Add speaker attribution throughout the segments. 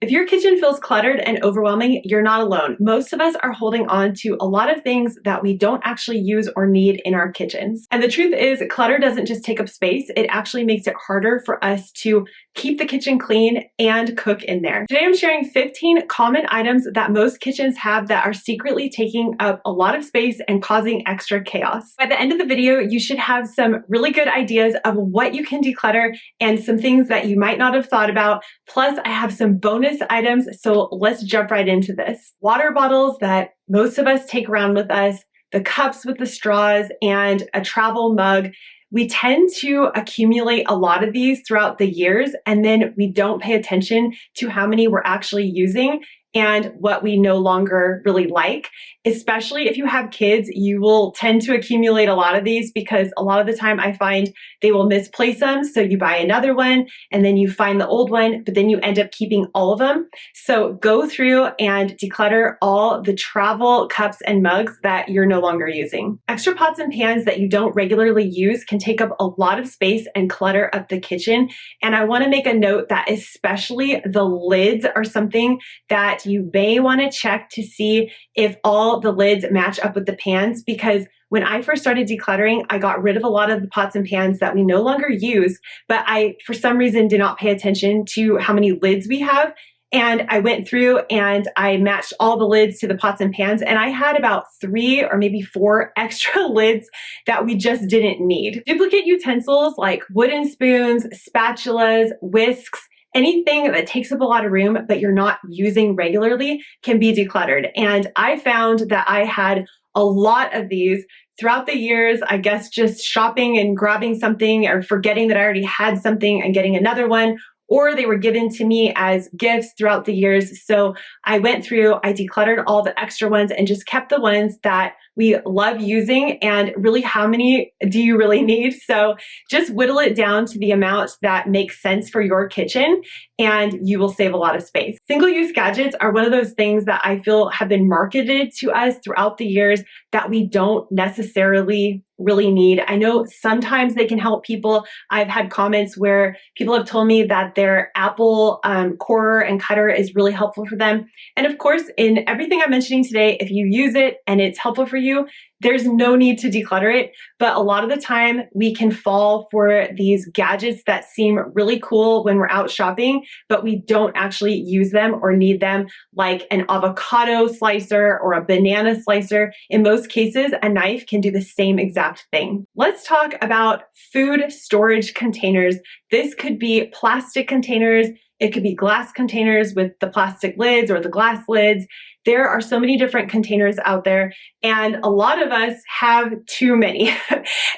Speaker 1: If your kitchen feels cluttered and overwhelming, you're not alone. Most of us are holding on to a lot of things that we don't actually use or need in our kitchens. And the truth is, clutter doesn't just take up space, it actually makes it harder for us to keep the kitchen clean and cook in there. Today I'm sharing 15 common items that most kitchens have that are secretly taking up a lot of space and causing extra chaos. By the end of the video, you should have some really good ideas of what you can declutter and some things that you might not have thought about. Plus, I have some bonus items, so let's jump right into this. Water bottles that most of us take around with us, the cups with the straws, and a travel mug. We tend to accumulate a lot of these throughout the years, and then we don't pay attention to how many we're actually using and what we no longer really like. Especially if you have kids, you will tend to accumulate a lot of these because a lot of the time I find they will misplace them. So you buy another one and then you find the old one, but then you end up keeping all of them. So go through and declutter all the travel cups and mugs that you're no longer using. Extra pots and pans that you don't regularly use can take up a lot of space and clutter up the kitchen. And I want to make a note that especially the lids are something that you may want to check to see if all the lids match up with the pans, because when I first started decluttering, I got rid of a lot of the pots and pans that we no longer use, but I, for some reason, did not pay attention to how many lids we have. And I went through and I matched all the lids to the pots and pans, and I had about 3 or maybe 4 extra lids that we just didn't need. Duplicate utensils like wooden spoons, spatulas, whisks, anything that takes up a lot of room but you're not using regularly can be decluttered. And I found that I had a lot of these throughout the years, I guess just shopping and grabbing something or forgetting that I already had something and getting another one, or they were given to me as gifts throughout the years. So I went through, I decluttered all the extra ones and just kept the ones that we love using. And really, how many do you really need? So just whittle it down to the amount that makes sense for your kitchen and you will save a lot of space. Single-use gadgets are one of those things that I feel have been marketed to us throughout the years that we don't necessarily really need. I know sometimes they can help people. I've had comments where people have told me that their Apple corer and cutter is really helpful for them. And of course, in everything I'm mentioning today, if you use it and it's helpful for you, there's no need to declutter it. But a lot of the time we can fall for these gadgets that seem really cool when we're out shopping, but we don't actually use them or need them, like an avocado slicer or a banana slicer. In most cases, a knife can do the same exact thing. Let's talk about food storage containers. This could be plastic containers. It could be glass containers with the plastic lids or the glass lids. There are so many different containers out there, and a lot of us have too many.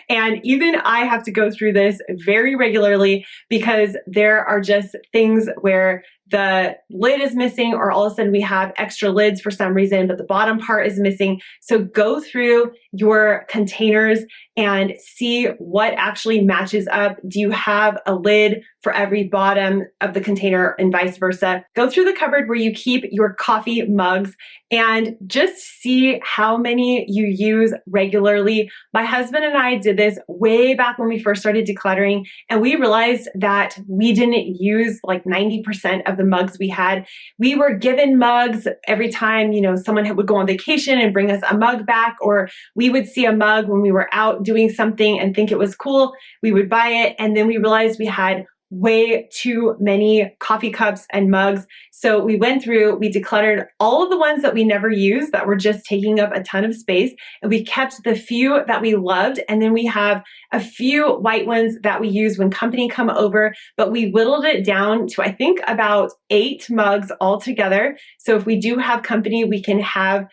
Speaker 1: And even I have to go through this very regularly because there are just things where the lid is missing, or all of a sudden we have extra lids for some reason, but the bottom part is missing. So go through your containers and see what actually matches up. Do you have a lid for every bottom of the container and vice versa? Go through the cupboard where you keep your coffee mugs and just see how many you use regularly. My husband and I did this way back when we first started decluttering, and we realized that we didn't use like 90% of the mugs we had. We were given mugs every time, someone would go on vacation and bring us a mug back, or we would see a mug when we were out doing something and think it was cool. We would buy it, and then we realized we had way too many coffee cups and mugs. So we went through, we decluttered all of the ones that we never used that were just taking up a ton of space, and we kept the few that we loved. And then we have a few white ones that we use when company come over, but we whittled it down to, I think, about 8 mugs altogether. So if we do have company, we can have,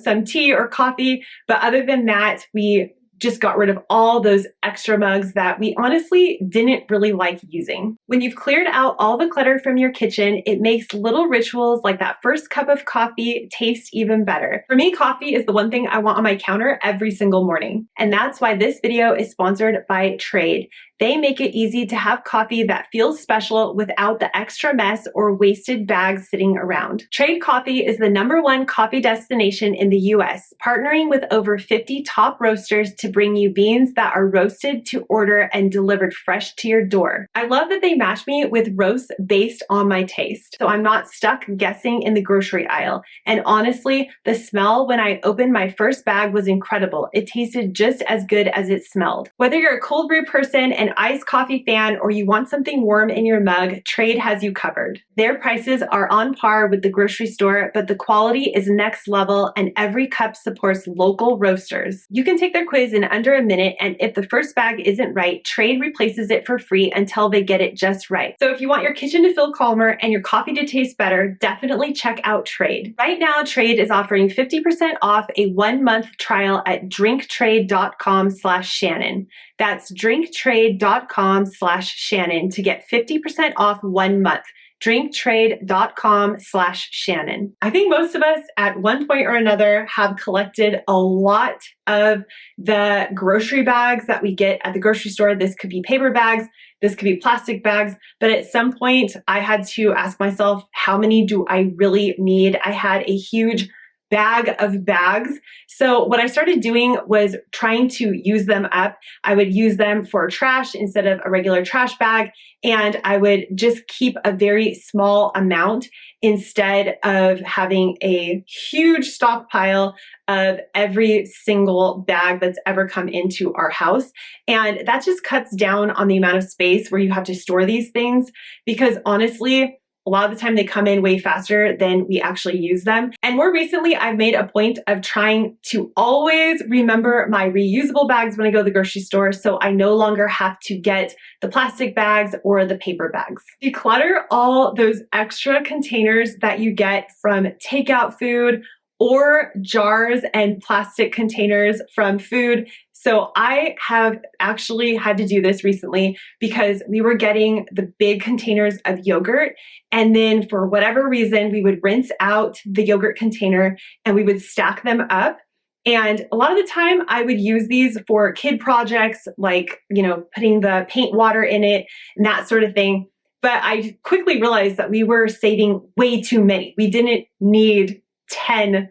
Speaker 1: some tea or coffee. But other than that, we just got rid of all those extra mugs that we honestly didn't really like using. When you've cleared out all the clutter from your kitchen, it makes little rituals like that first cup of coffee taste even better. For me, coffee is the one thing I want on my counter every single morning. And that's why this video is sponsored by Trade. They make it easy to have coffee that feels special without the extra mess or wasted bags sitting around. Trade Coffee is the #1 coffee destination in the US, partnering with over 50 top roasters to bring you beans that are roasted to order and delivered fresh to your door. I love that they match me with roasts based on my taste, so I'm not stuck guessing in the grocery aisle. And honestly, the smell when I opened my first bag was incredible. It tasted just as good as it smelled. Whether you're a cold brew person, an iced coffee fan, or you want something warm in your mug, Trade has you covered. Their prices are on par with the grocery store, but the quality is next level and every cup supports local roasters. You can take their quiz in under a minute, and if the first bag isn't right, Trade replaces it for free until they get it just right. So if you want your kitchen to feel calmer and your coffee to taste better, definitely check out Trade. Right now, Trade is offering 50% off a 1-month trial at drinktrade.com/Shannon. That's drinktrade.com/Shannon to get 50% off 1 month. drinktrade.com/Shannon. I think most of us at one point or another have collected a lot of the grocery bags that we get at the grocery store. This could be paper bags, this could be plastic bags, but at some point I had to ask myself, how many do I really need? I had a huge bag of bags. So what I started doing was trying to use them up. I would use them for trash instead of a regular trash bag, and I would just keep a very small amount instead of having a huge stockpile of every single bag that's ever come into our house. And that just cuts down on the amount of space where you have to store these things, because honestly, a lot of the time they come in way faster than we actually use them. And more recently, I've made a point of trying to always remember my reusable bags when I go to the grocery store, so I no longer have to get the plastic bags or the paper bags. Declutter all those extra containers that you get from takeout food or jars and plastic containers from food. So I have actually had to do this recently because we were getting the big containers of yogurt, and then for whatever reason, we would rinse out the yogurt container and we would stack them up. And a lot of the time I would use these for kid projects, like, you know, putting the paint water in it and that sort of thing. But I quickly realized that we were saving way too many. We didn't need 10,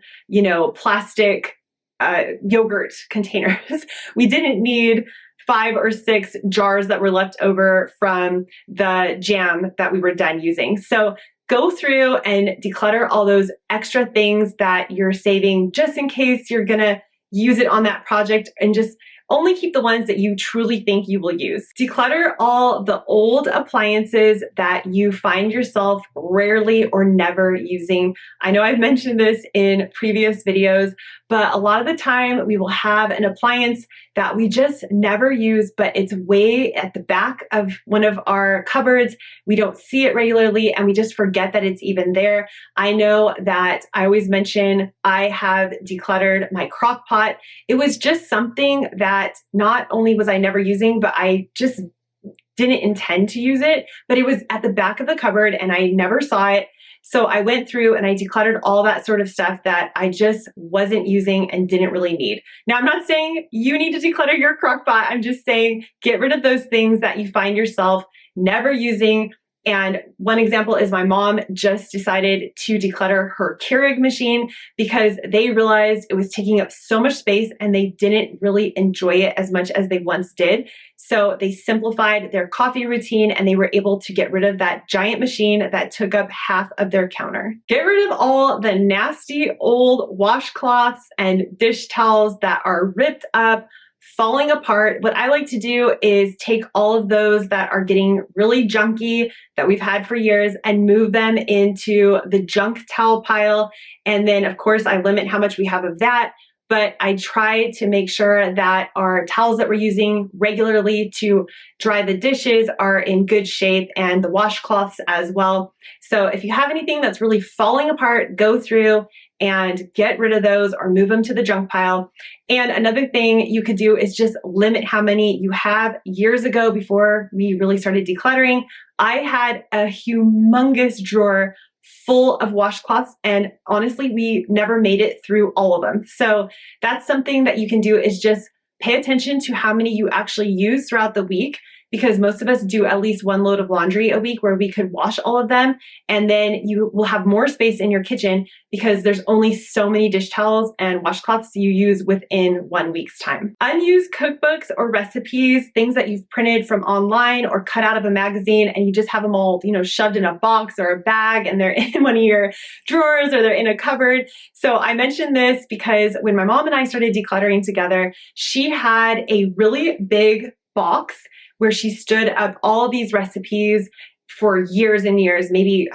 Speaker 1: plastic yogurt containers. We didn't need 5 or 6 jars that were left over from the jam that we were done using. So go through and declutter all those extra things that you're saving just in case you're gonna use it on that project, and just only keep the ones that you truly think you will use. Declutter all the old appliances that you find yourself rarely or never using. I know I've mentioned this in previous videos, but a lot of the time we will have an appliance that we just never use, but it's way at the back of one of our cupboards. We don't see it regularly and we just forget that it's even there. I know that I always mention I have decluttered my crock pot. It was just something that not only was I never using, but I just didn't intend to use it, but it was at the back of the cupboard and I never saw it. So I went through and I decluttered all that sort of stuff that I just wasn't using and didn't really need. Now, I'm not saying you need to declutter your crock pot. I'm just saying get rid of those things that you find yourself never using. And one example is my mom just decided to declutter her Keurig machine because they realized it was taking up so much space and they didn't really enjoy it as much as they once did. So they simplified their coffee routine and they were able to get rid of that giant machine that took up half of their counter. Get rid of all the nasty old washcloths and dish towels that are ripped up, falling apart. What I like to do is take all of those that are getting really junky that we've had for years and move them into the junk towel pile. And then of course I limit how much we have of that, but I try to make sure that our towels that we're using regularly to dry the dishes are in good shape, and the washcloths as well. So if you have anything that's really falling apart, go through and get rid of those or move them to the junk pile. And another thing you could do is just limit how many you have. Years ago, before we really started decluttering, I had a humongous drawer full of washcloths, and honestly, we never made it through all of them. So that's something that you can do, is just pay attention to how many you actually use throughout the week. because most of us do at least one load of laundry a week where we could wash all of them. And then you will have more space in your kitchen because there's only so many dish towels and washcloths you use within 1 week's time. Unused cookbooks or recipes, things that you've printed from online or cut out of a magazine, and you just have them all, shoved in a box or a bag, and they're in one of your drawers or they're in a cupboard. So I mentioned this because when my mom and I started decluttering together, she had a really big box where she stood up all these recipes for years and years, maybe,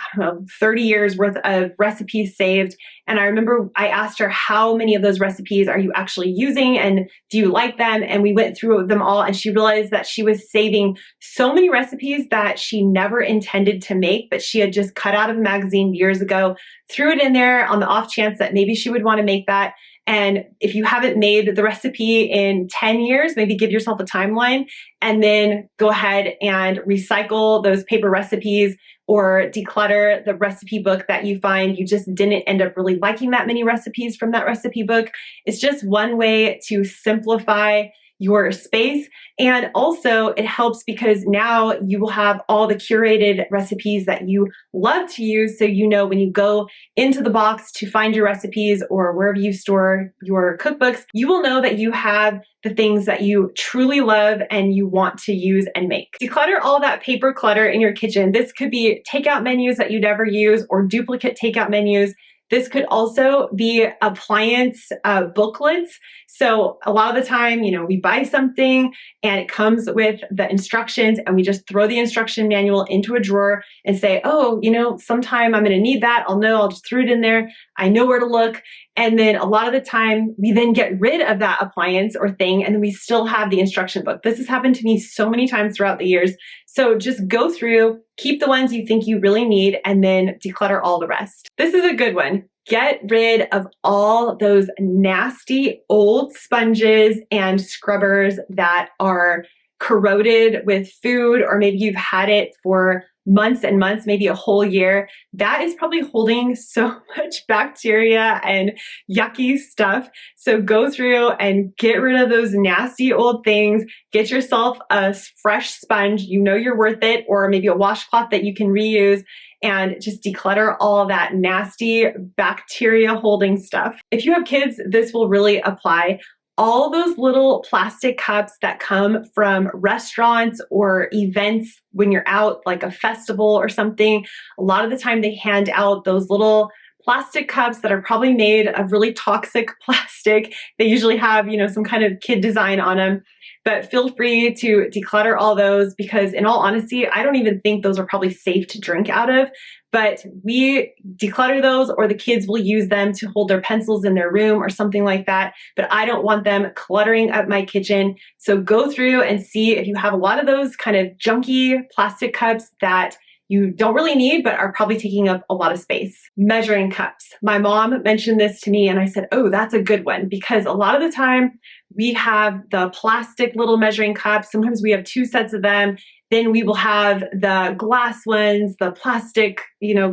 Speaker 1: 30 years worth of recipes saved. And I remember I asked her, how many of those recipes are you actually using and do you like them? And we went through them all, and she realized that she was saving so many recipes that she never intended to make, but she had just cut out of a magazine years ago, threw it in there on the off chance that maybe she would want to make that. And if you haven't made the recipe in 10 years, maybe give yourself a timeline and then go ahead and recycle those paper recipes or declutter the recipe book that you find you just didn't end up really liking that many recipes from that recipe book. It's just one way to simplify your space. And also it helps because now you will have all the curated recipes that you love to use. So when you go into the box to find your recipes or wherever you store your cookbooks, you will know that you have the things that you truly love and you want to use and make. Declutter all that paper clutter in your kitchen. This could be takeout menus that you never use or duplicate takeout menus. This could also be appliance booklets. So a lot of the time, we buy something and it comes with the instructions and we just throw the instruction manual into a drawer and say, oh, sometime I'm going to need that. I'll just throw it in there. I know where to look. And then a lot of the time we then get rid of that appliance or thing and then we still have the instruction book. This has happened to me so many times throughout the years. So just go through, keep the ones you think you really need, and then declutter all the rest. This is a good one. Get rid of all those nasty old sponges and scrubbers that are corroded with food, or maybe you've had it for months and months, maybe a whole year. That is probably holding so much bacteria and yucky stuff. So go through and get rid of those nasty old things. Get yourself a fresh sponge. You're worth it, or maybe a washcloth that you can reuse, and just declutter all that nasty bacteria holding stuff. If you have kids, this will really apply. All those little plastic cups that come from restaurants or events when you're out, like a festival or something, a lot of the time they hand out those little plastic cups that are probably made of really toxic plastic. They usually have, some kind of kid design on them. But feel free to declutter all those because in all honesty, I don't even think those are probably safe to drink out of. But we declutter those, or the kids will use them to hold their pencils in their room or something like that. But I don't want them cluttering up my kitchen. So go through and see if you have a lot of those kind of junky plastic cups that you don't really need, but are probably taking up a lot of space. Measuring cups. My mom mentioned this to me and I said, oh, that's a good one, because a lot of the time we have the plastic little measuring cups. Sometimes we have 2 sets of them. Then we will have the glass ones, the plastic,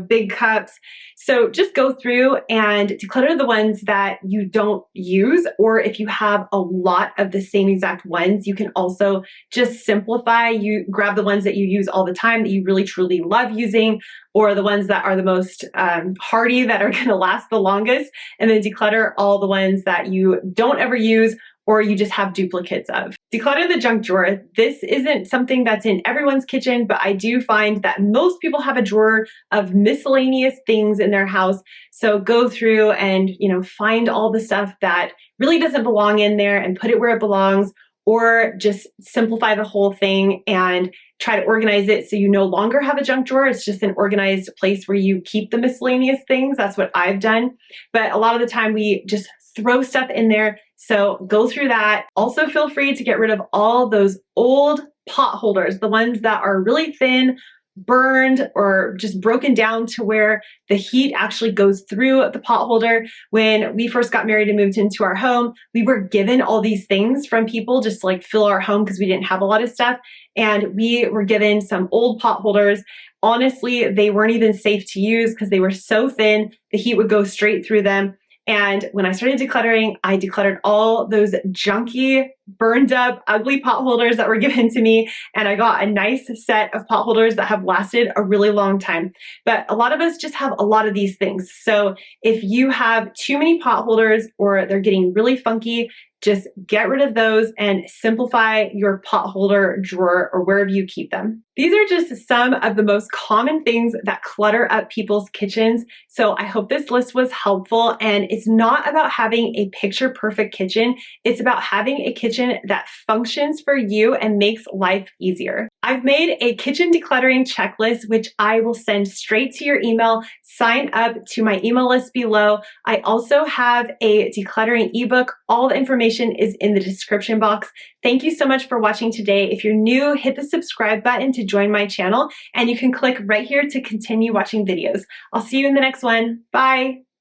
Speaker 1: big cups. So just go through and declutter the ones that you don't use, or if you have a lot of the same exact ones, you can also just simplify. You grab the ones that you use all the time that you really truly love using, or the ones that are the most hardy, that are going to last the longest, and then declutter all the ones that you don't ever use or you just have duplicates of. Declutter the junk drawer. This isn't something that's in everyone's kitchen, but I do find that most people have a drawer of miscellaneous things in their house. So go through and, find all the stuff that really doesn't belong in there and put it where it belongs, or just simplify the whole thing and try to organize it so you no longer have a junk drawer. It's just an organized place where you keep the miscellaneous things. That's what I've done. But a lot of the time we just throw stuff in there. So go through that. Also feel free to get rid of all those old pot holders, the ones that are really thin, burned, or just broken down to where the heat actually goes through the pot holder. When we first got married and moved into our home, we were given all these things from people just to like fill our home because we didn't have a lot of stuff. And we were given some old pot holders. Honestly, they weren't even safe to use because they were so thin, the heat would go straight through them. And when I started decluttering, I decluttered all those junky burned up, ugly pot holders that were given to me, and I got a nice set of pot holders that have lasted a really long time. But a lot of us just have a lot of these things. So if you have too many pot holders or they're getting really funky, just get rid of those and simplify your pot holder drawer or wherever you keep them. These are just some of the most common things that clutter up people's kitchens. So I hope this list was helpful, and it's not about having a picture perfect kitchen. It's about having a kitchen that functions for you and makes life easier. I've made a kitchen decluttering checklist, which I will send straight to your email. Sign up to my email list below. I also have a decluttering ebook. All the information is in the description box. Thank you so much for watching today. If you're new, hit the subscribe button to join my channel, and you can click right here to continue watching videos. I'll see you in the next one. Bye.